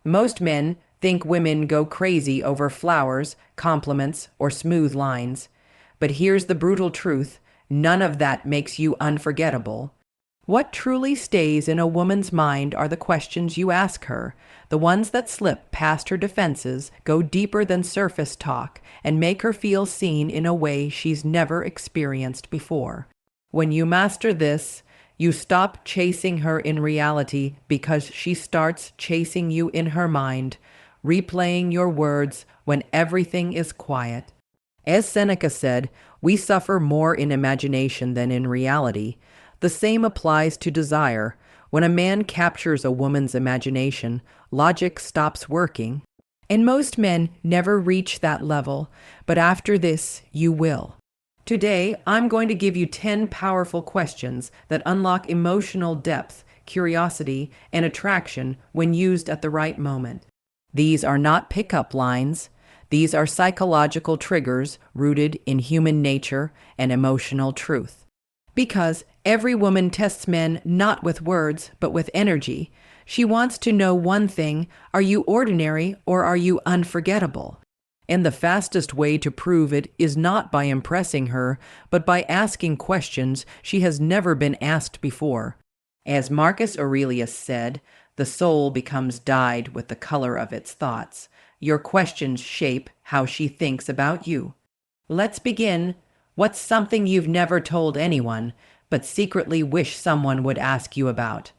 Most men think women go crazy over flowers, compliments, or smooth lines. But here's the brutal truth: none of that makes you unforgettable. What truly stays in a woman's mind are the questions you ask her, the ones that slip past her defenses, go deeper than surface talk, and make her feel seen in a way she's never experienced before. When you master this, you stop chasing her in reality because she starts chasing you in her mind, replaying your words when everything is quiet. As Seneca said, we suffer more in imagination than in reality. The same applies to desire. When a man captures a woman's imagination, logic stops working. And most men never reach that level, but after this, you will. Today, I'm going to give you 10 powerful questions that unlock emotional depth, curiosity, and attraction when used at the right moment. These are not pickup lines. These are psychological triggers rooted in human nature and emotional truth. Because every woman tests men not with words, but with energy. She wants to know one thing: are you ordinary or are you unforgettable? And the fastest way to prove it is not by impressing her, but by asking questions she has never been asked before. As Marcus Aurelius said, the soul becomes dyed with the color of its thoughts. Your questions shape how she thinks about you. Let's begin. What's something you've never told anyone, but secretly wish someone would ask you about?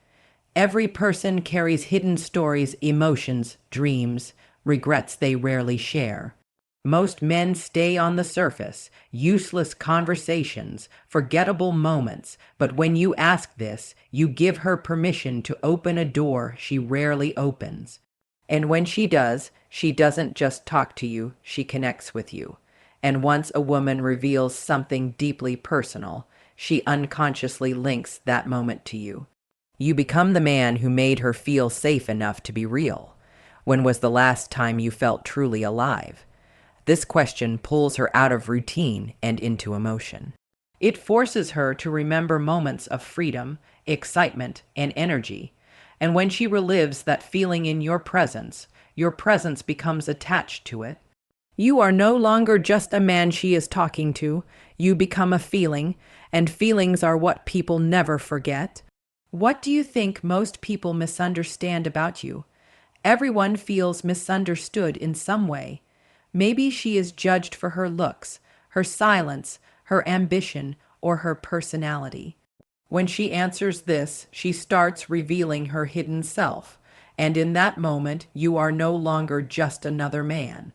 Every person carries hidden stories, emotions, dreams, regrets they rarely share. Most men stay on the surface, useless conversations, forgettable moments, but when you ask this, you give her permission to open a door she rarely opens. And when she does, she doesn't just talk to you, she connects with you. And once a woman reveals something deeply personal, she unconsciously links that moment to you. You become the man who made her feel safe enough to be real. When was the last time you felt truly alive? This question pulls her out of routine and into emotion. It forces her to remember moments of freedom, excitement, and energy. And when she relives that feeling in your presence becomes attached to it. You are no longer just a man she is talking to. You become a feeling, and feelings are what people never forget. What do you think most people misunderstand about you? Everyone feels misunderstood in some way. Maybe she is judged for her looks, her silence, her ambition, or her personality. When she answers this, she starts revealing her hidden self, and in that moment, you are no longer just another man.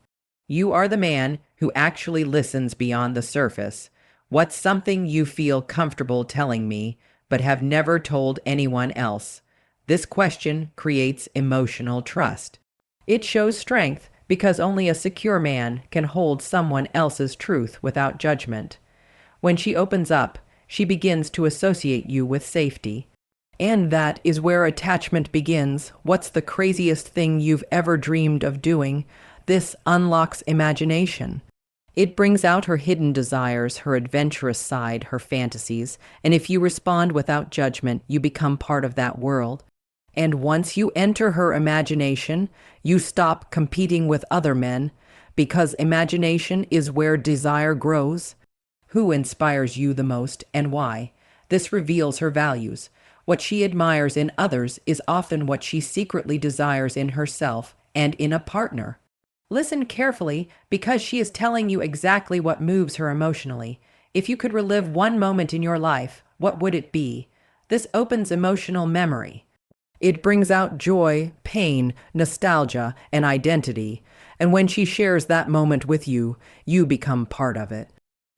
You are the man who actually listens beyond the surface. What's something you feel comfortable telling me, but have never told anyone else? This question creates emotional trust. It shows strength because only a secure man can hold someone else's truth without judgment. When she opens up, she begins to associate you with safety. And that is where attachment begins. What's the craziest thing you've ever dreamed of doing? This unlocks imagination. It brings out her hidden desires, her adventurous side, her fantasies, and if you respond without judgment, you become part of that world. And once you enter her imagination, you stop competing with other men, because imagination is where desire grows. Who inspires you the most and why? This reveals her values. What she admires in others is often what she secretly desires in herself and in a partner. Listen carefully, because she is telling you exactly what moves her emotionally. If you could relive one moment in your life, what would it be? This opens emotional memory. It brings out joy, pain, nostalgia, and identity. And when she shares that moment with you, you become part of it.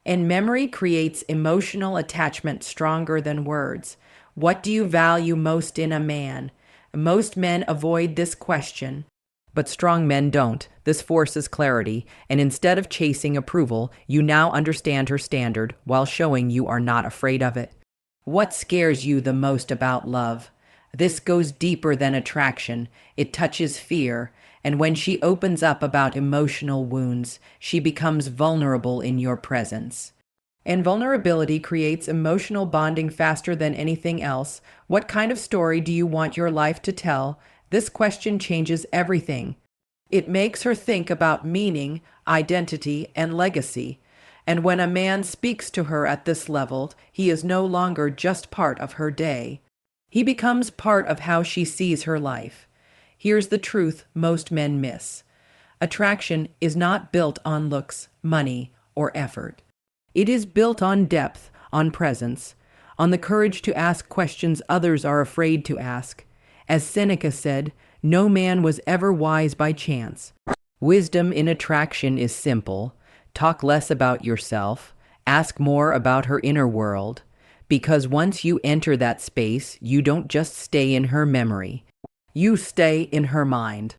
And memory creates emotional attachment stronger than words. What do you value most in a man? Most men avoid this question, but strong men don't. This forces clarity, and instead of chasing approval, you now understand her standard while showing you are not afraid of it. What scares you the most about love? This goes deeper than attraction. It touches fear, and when she opens up about emotional wounds, she becomes vulnerable in your presence. And vulnerability creates emotional bonding faster than anything else. What kind of story do you want your life to tell? This question changes everything. It makes her think about meaning, identity, and legacy. And when a man speaks to her at this level, he is no longer just part of her day. He becomes part of how she sees her life. Here's the truth most men miss. Attraction is not built on looks, money, or effort. It is built on depth, on presence, on the courage to ask questions others are afraid to ask. As Seneca said, no man was ever wise by chance. Wisdom in attraction is simple. Talk less about yourself, ask more about her inner world, because once you enter that space, you don't just stay in her memory. You stay in her mind.